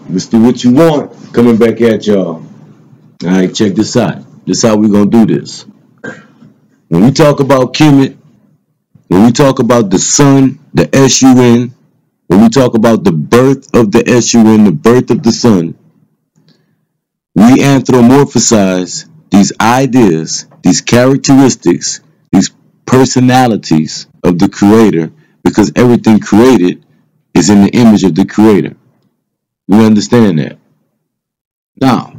Mr. What You Want coming back at y'all. All right, check this out. This how we gonna do this. When we talk about Kemet, when we talk about the sun, the sun, when we talk about the birth of the sun, the birth of the sun, we anthropomorphize these ideas, these characteristics, these personalities of the Creator, because everything created is in the image of the Creator. We understand that. Now,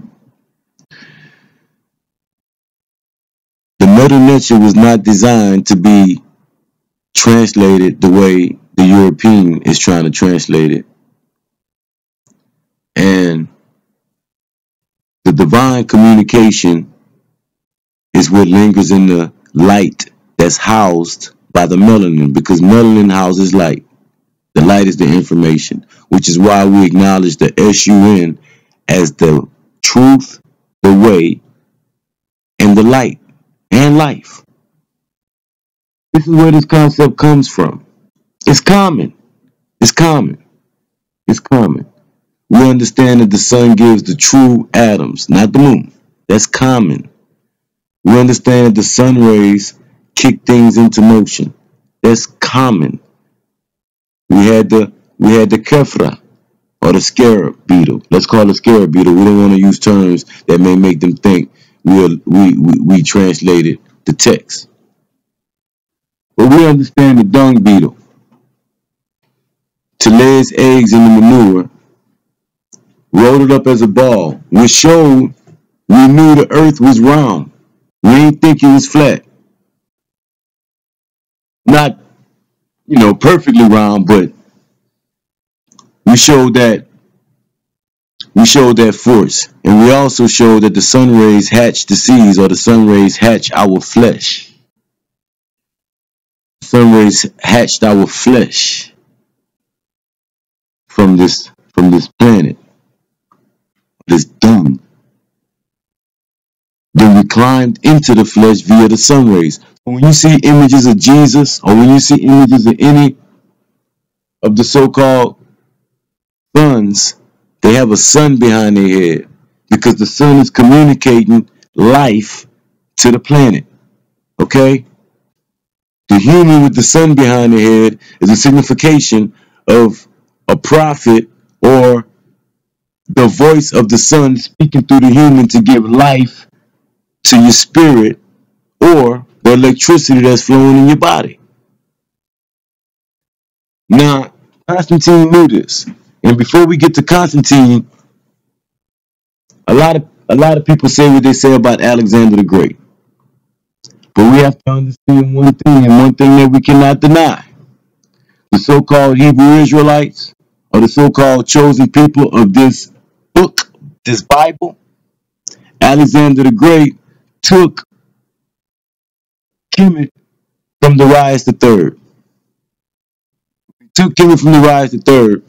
the Mother Nature was not designed to be translated the way the European is trying to translate it. And the divine communication is what lingers in the light that's housed by the melanin, because melanin houses light. The light is the information, which is why we acknowledge the sun as the truth, the way, and the light, and life. This is where this concept comes from. It's common. It's common. It's common. We understand that the sun gives the true atoms, not the moon. That's common. We understand that the sun rays kick things into motion. That's common. We had the kefra, or the scarab beetle. Let's call it scarab beetle. We don't want to use terms that may make them think we translated the text. But we understand the dung beetle to lay its eggs in the manure, rolled it up as a ball, which showed we knew the earth was round. We didn't think it was flat. Not, perfectly round, but we showed that force. And we also showed that the sun rays hatch the seeds, or the sun rays hatch our flesh. The sun rays hatched our flesh from this planet, this dung. Then we climbed into the flesh via the sun rays. When you see images of Jesus, or when you see images of any of the so-called suns, they have a sun behind their head, because the sun is communicating life to the planet. Okay? The human with the sun behind their head is a signification of a prophet, or the voice of the sun speaking through the human to give life to your spirit, or the electricity that's flowing in your body. Now, Constantine knew this. And before we get to Constantine, a lot of people say what they say about Alexander the Great. But we have to understand one thing, and one thing that we cannot deny. The so-called Hebrew Israelites, or the so-called chosen people of this book, this Bible, Alexander the Great took Kemet from Darius III. He took Kemet from Darius III.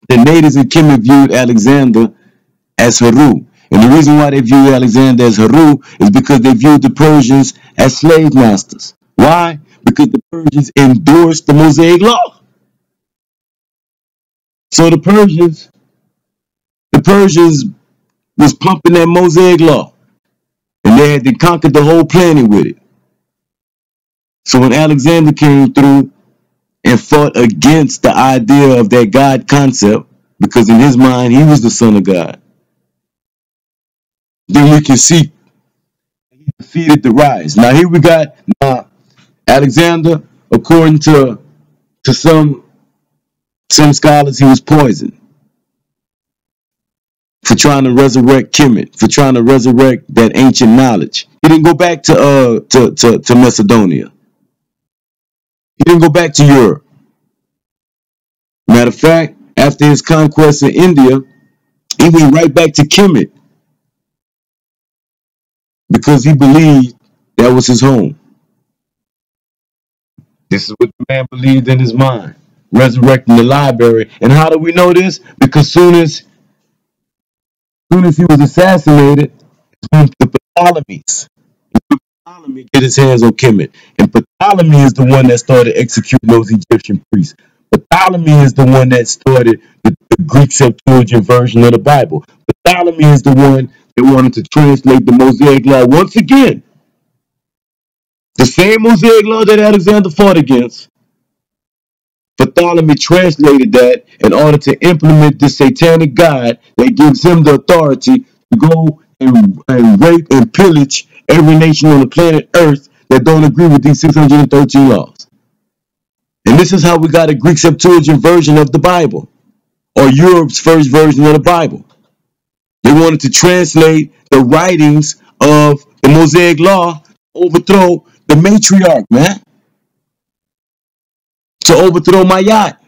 The natives of Kemet viewed Alexander as Haru. And the reason why they viewed Alexander as Haru is because they viewed the Persians as slave masters. Why? Because the Persians endorsed the Mosaic Law. So the Persians was pumping that Mosaic Law. And they had conquered the whole planet with it. So when Alexander came through and fought against the idea of that God concept, because in his mind he was the son of God, then we can see he defeated Darius. Now here we got Alexander, according to some scholars, he was poisoned for trying to resurrect Kemet, for trying to resurrect that ancient knowledge. He didn't go back to Macedonia. He didn't go back to Europe. Matter of fact, after his conquest of India, he went right back to Kemet, because he believed that was his home. This is what the man believed in his mind, resurrecting the library. And how do we know this? Because soon as he was assassinated, the Ptolemies get his hands on Kemet. And Ptolemy is the one that started executing those Egyptian priests. Ptolemy is the one that started the Greek Septuagint version of the Bible. Ptolemy is the one that wanted to translate the Mosaic Law once again. The same Mosaic Law that Alexander fought against. Ptolemy translated that in order to implement the satanic God that gives him the authority to go and rape and pillage every nation on the planet Earth that don't agree with these 613 laws. And this is how we got a Greek Septuagint version of the Bible, or Europe's first version of the Bible. They wanted to translate the writings of the Mosaic Law to overthrow the matriarch, man. To overthrow Mayat.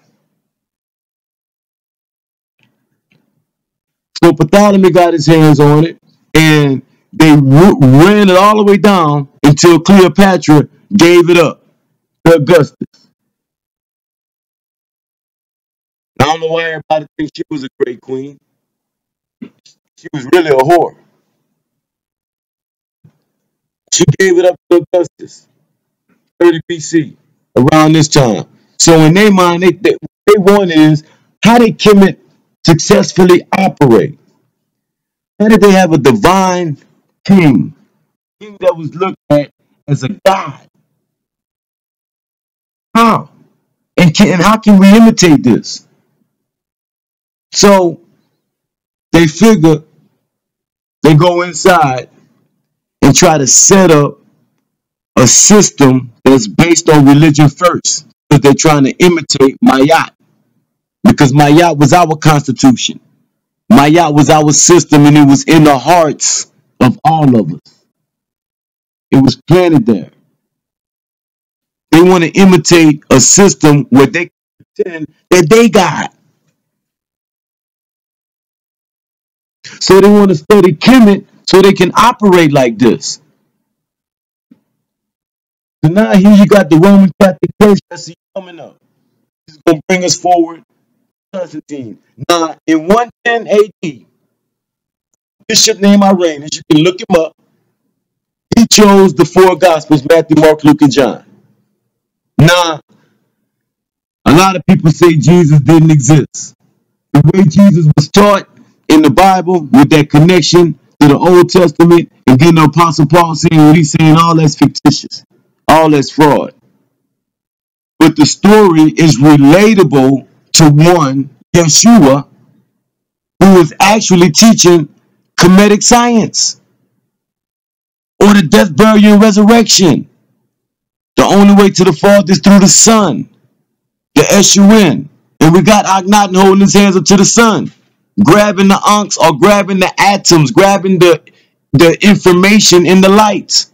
So Ptolemy got his hands on it, and they ran it all the way down until Cleopatra gave it up to Augustus. I don't know why everybody thinks she was a great queen. She was really a whore. She gave it up to Augustus, 30 BC, around this time. So in their mind, they want is, how did Kemet successfully operate? How did they have a divine king that was looked at as a god? How? And how can we imitate this? So they figure they go inside and try to set up a system that's based on religion first, because they're trying to imitate Mayat, because Mayat was our constitution. Mayat was our system, and it was in the hearts of all of us. It was planted there. They want to imitate a system where they pretend that they got. So they want to study Kemet so they can operate like this. So now here you got the Roman Catholic Church that's coming up. This is going to bring us forward. Constantine. Now, in 110 AD, bishop named Irenaeus, you can look him up. He chose the four Gospels, Matthew, Mark, Luke, and John. Now, a lot of people say Jesus didn't exist. The way Jesus was taught in the Bible, with that connection to the Old Testament, and then the Apostle Paul saying what he's saying, all that's fictitious. All that's fraud. But the story is relatable to one, Yeshua, who was actually teaching Kemetic science, or the death, burial, and resurrection. The only way to the Father is through the Son, the S-U-N. And we got Akhenaten holding his hands up to the sun, grabbing the ankhs or grabbing the atoms, grabbing the information in the light.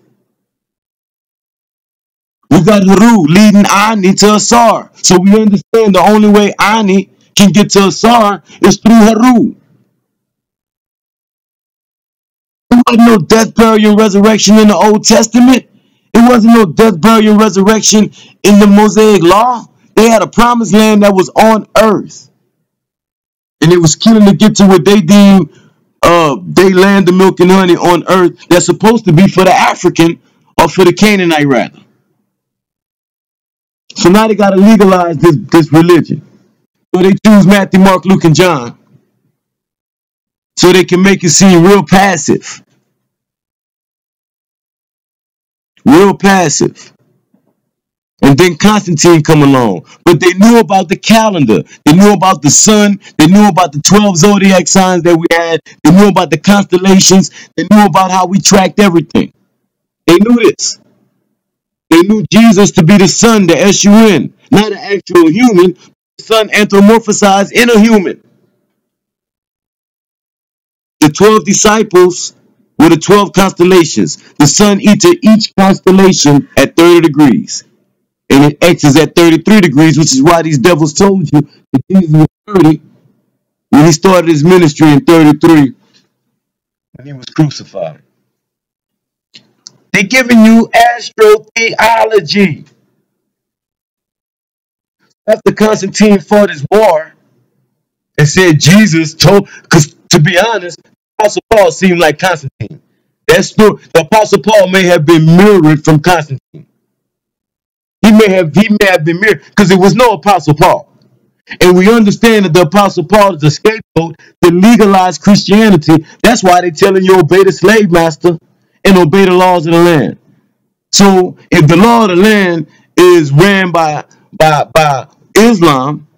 We got Haru leading Ani to Asar. So we understand the only way Ani can get to Asar is through Haru. There wasn't no death, burial, and resurrection in the Old Testament. It wasn't no death, burial, and resurrection in the Mosaic Law. They had a promised land that was on earth. And it was killing to get to what they deem they land the milk and honey on earth that's supposed to be for the African or for the Canaanite rather. So now they got to legalize this religion. So they choose Matthew, Mark, Luke, and John, so they can make it seem real passive. Real passive. And then Constantine come along. But they knew about the calendar. They knew about the sun. They knew about the 12 zodiac signs that we had. They knew about the constellations. They knew about how we tracked everything. They knew this. They knew Jesus to be the Son, the S-U-N, not an actual human, but the Son anthropomorphized in a human. The 12 disciples were the 12 constellations. The sun entered each constellation at 30 degrees. And it X is at 33 degrees, which is why these devils told you that Jesus was 30 when he started his ministry in 33 when he was crucified. They're giving you astrotheology. After Constantine fought his war and said Jesus told, because to be honest, Apostle Paul seemed like Constantine. That's true. The Apostle Paul may have been mirrored from Constantine. He may have been mirrored because there was no Apostle Paul. And we understand that the Apostle Paul is a scapegoat to legalize Christianity. That's why they're telling you obey the slave master and obey the laws of the land. So if the law of the land is ran by Islam,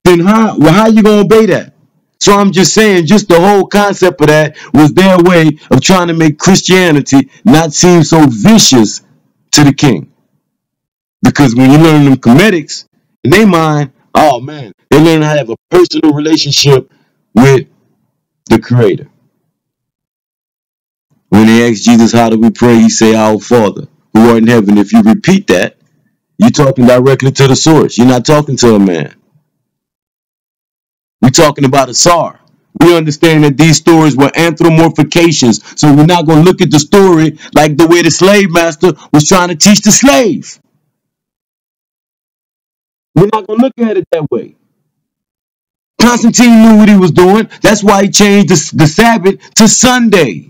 then how are you gonna obey that? So I'm just saying, just the whole concept of that was their way of trying to make Christianity not seem so vicious to the king. Because when you learn them comedics, in their mind, oh man, they learn how to have a personal relationship with the Creator. When they ask Jesus, how do we pray? He say, Our Father, who art in heaven. If you repeat that, you're talking directly to the source. You're not talking to a man. We're talking about a Tsar. We understand that these stories were anthropomorphications. So we're not going to look at the story like the way the slave master was trying to teach the slave. We're not going to look at it that way. Constantine knew what he was doing. That's why he changed the Sabbath to Sunday.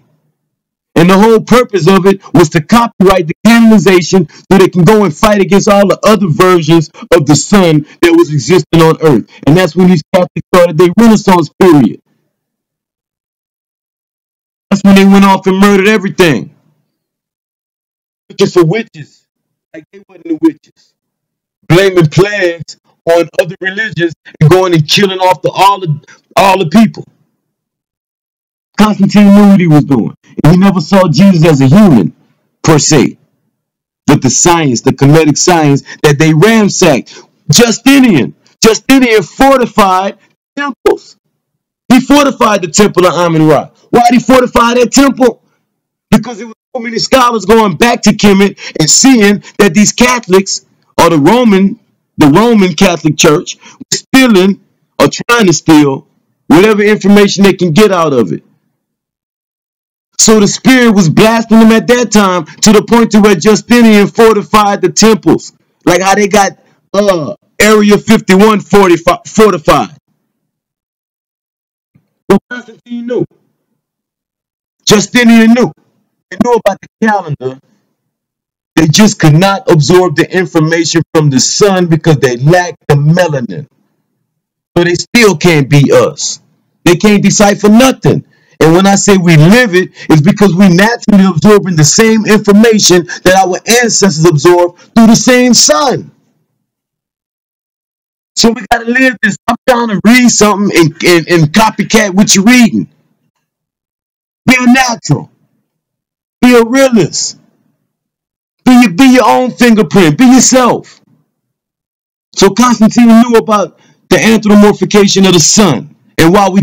And the whole purpose of it was to copyright the canonization so they can go and fight against all the other versions of the sun that was existing on earth. And that's when these Catholics started their Renaissance period. That's when they went off and murdered everything. Looking for witches, like they wasn't the witches. Blaming plagues on other religions and going and killing off all the people. Constantine knew what he was doing. And he never saw Jesus as a human, per se. But the science, the comedic science that they ransacked. Justinian fortified temples. He fortified the temple of Amun-Ra. Why did he fortify that temple? Because there were so many scholars going back to Kemet and seeing that these Catholics, or the Roman Catholic Church, was stealing or trying to steal whatever information they can get out of it. So the spirit was blasting them at that time to the point to where Justinian fortified the temples. Like how they got Area 51 fortified. Well, Constantine knew. Justinian knew. They knew about the calendar. They just could not absorb the information from the sun because they lacked the melanin. So they still can't beat us. They can't decipher nothing. And when I say we live it, it's because we naturally absorbing the same information that our ancestors absorbed through the same sun. So we got to live this. I'm trying to read something and copycat what you're reading. Be a natural. Be a realist. Be your own fingerprint. Be yourself. So Constantine knew about the anthropomorphication of the sun. And while we